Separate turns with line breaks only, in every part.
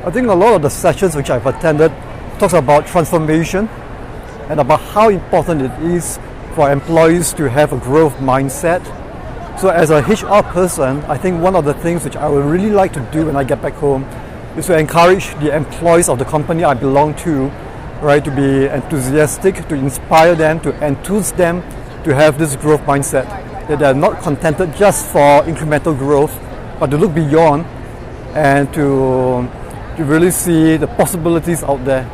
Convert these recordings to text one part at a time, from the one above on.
I think a lot of the sessions which I've attended talks about transformation and about how important it is for employees to have a growth mindset. So as a HR person, I think one of the things which I would really like to do when I get back home is to encourage the employees of the company I belong to, right, to be enthusiastic, to inspire them, to enthuse them to have this growth mindset, that they're not contented just for incremental growth, but to look beyond and to really see the possibilities out there.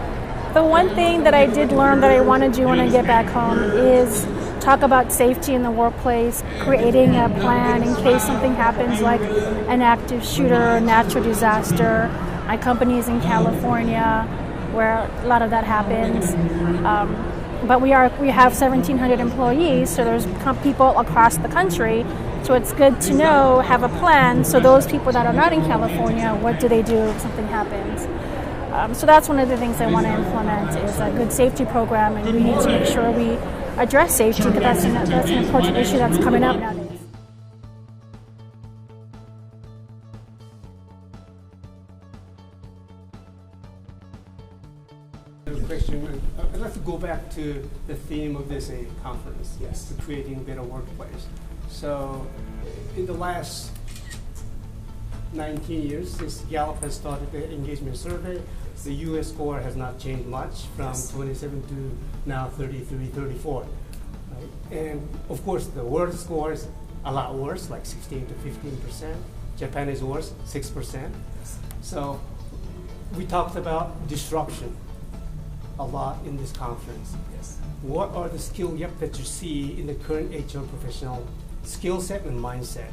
The one thing that I did learn that I want to do when I get back home is talk about safety in the workplace, creating a plan in case something happens like an active shooter, natural disaster. My company is in California where a lot of that happens. But we have 1,700 employees, so there's people across the country. So it's good to know, have a plan. So those people that are not in California, what do they do if something happens? So that's one of the things I want to implement is a good safety program, and we need to make sure we address safety because that's an important issue that's coming up nowadays.
Question. I'd like to go back to the theme of this conference,
yes,
to creating a better workplace. So, in the last 19 years since Gallup has started the engagement survey, the U.S. score has not changed much from 27 to now 33, 34. Right? And of course, the world score is a lot worse, like 16 to 15%. Japan is worse, 6%. So, we talked about disruption a lot in this conference.
Yes.
What are the skill gaps that you see in the current HR professional skill set and mindset?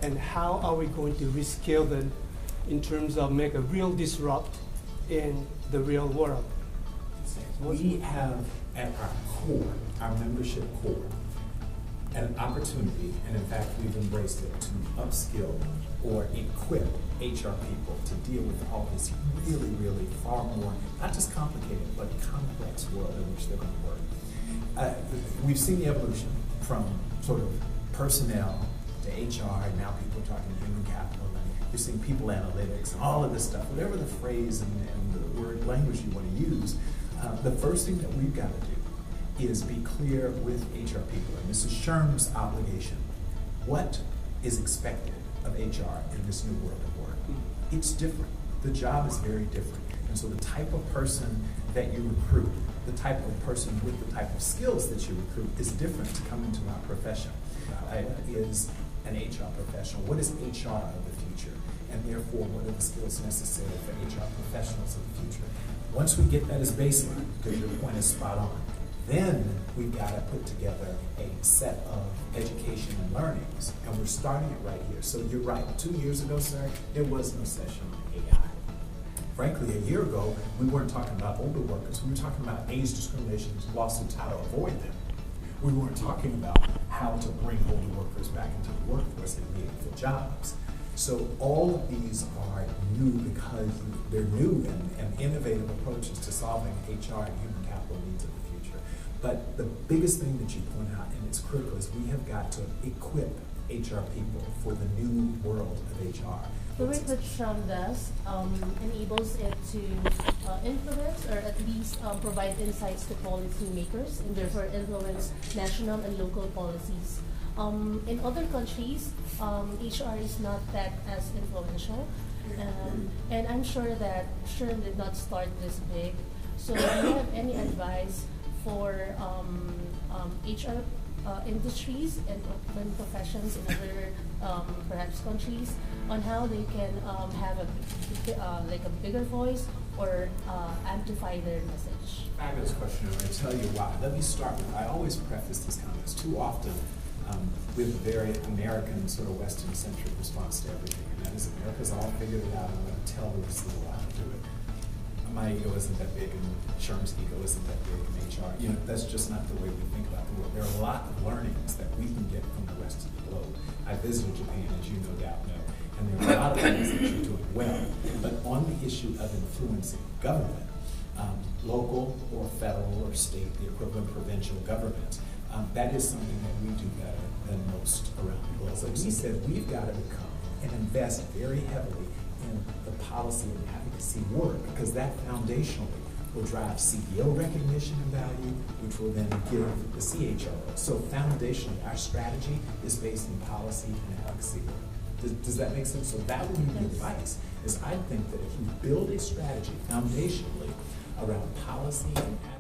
And how are we going to reskill them in terms of make a real disrupt in the real world?
We have at our core, our membership core, an opportunity, and in fact we've embraced it, to upskill or equip HR people to deal with all this really, really far more, not just complicated, but complex world in which they're going to work. We've seen the evolution from sort of personnel to HR, and now people are talking human capital, and you're seeing people analytics, and all of this stuff, whatever the phrase and the word language you want to use. The first thing that we've got to do is be clear with HR people, and this is Sherm's obligation. What is expected of HR in this new world of work? It's different. The job is very different. And so the type of person that you recruit, the type of person with the type of skills that you recruit is different to come into our profession. Is an HR professional. What is HR of the future? And therefore, what are the skills necessary for HR professionals of the future? Once we get that as baseline, because your point is spot on, then we've got to put together a set of education and learnings, and we're starting it right here. So you're right, 2 years ago, sir, there was no session on AI. Frankly, a year ago, we weren't talking about older workers, we were talking about age discrimination lawsuits, how to avoid them. We weren't talking about how to bring older workers back into the workforce and meaningful jobs. So all of these are new because they're new and innovative approaches to solving HR and human capital needs of the future. But the biggest thing that you point out, and it's critical, is we have got to equip HR people for the new world of HR.
The way that Shram does enables it to influence or at least provide insights to policymakers and therefore influence national and local policies. In other countries, HR is not that as influential, and I'm sure that Shram did not start this big. So do you have any advice for HR industries and professions in other perhaps countries on how they can have a bigger voice or amplify their message?
Fabulous question. I'm going to tell you why. Let me start with, I always preface this comments too often with a very American sort of Western-centric response to everything, and that is America's all figured it out, and I'm going to tell the rest of the world how to do it. My ego isn't that big, and Sherm's ego isn't that big in HR. You know, that's just not the way we think about the world. There are a lot of learnings that we can get from the rest of the globe. I visited Japan, as you no doubt know, and there are a lot of things that you're doing well. But on the issue of influencing government, local or federal or state, the equivalent provincial government, that is something that we do better than most around the globe. So we said we've got to become and invest very heavily in the policy and advocacy see work, because that foundationally will drive CEO recognition and value, which will then give the CHRO. So foundationally, our strategy is based in policy and advocacy work. Does that make sense? So that would be the advice, is I think that if you build a strategy foundationally around policy and advocacy.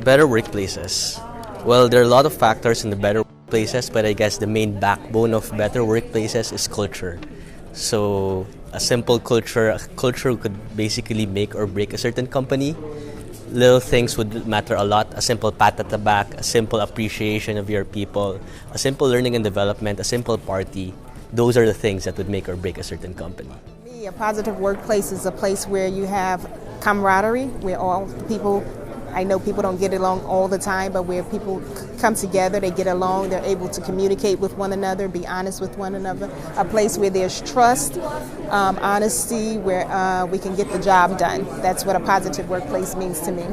Better workplaces. Well, there are a lot of factors in the better workplaces, but I guess the main backbone of better workplaces is culture. So a simple culture, a culture could basically make or break a certain company. Little things would matter a lot. A simple pat at the back, a simple appreciation of your people, a simple learning and development, a simple party. Those are the things that would make or break a certain company.
A positive workplace is a place where you have camaraderie, where all people, I know people don't get along all the time, but where people come together, they get along, they're able to communicate with one another, be honest with one another. A place where there's trust, honesty, where we can get the job done. That's what a positive workplace means to me.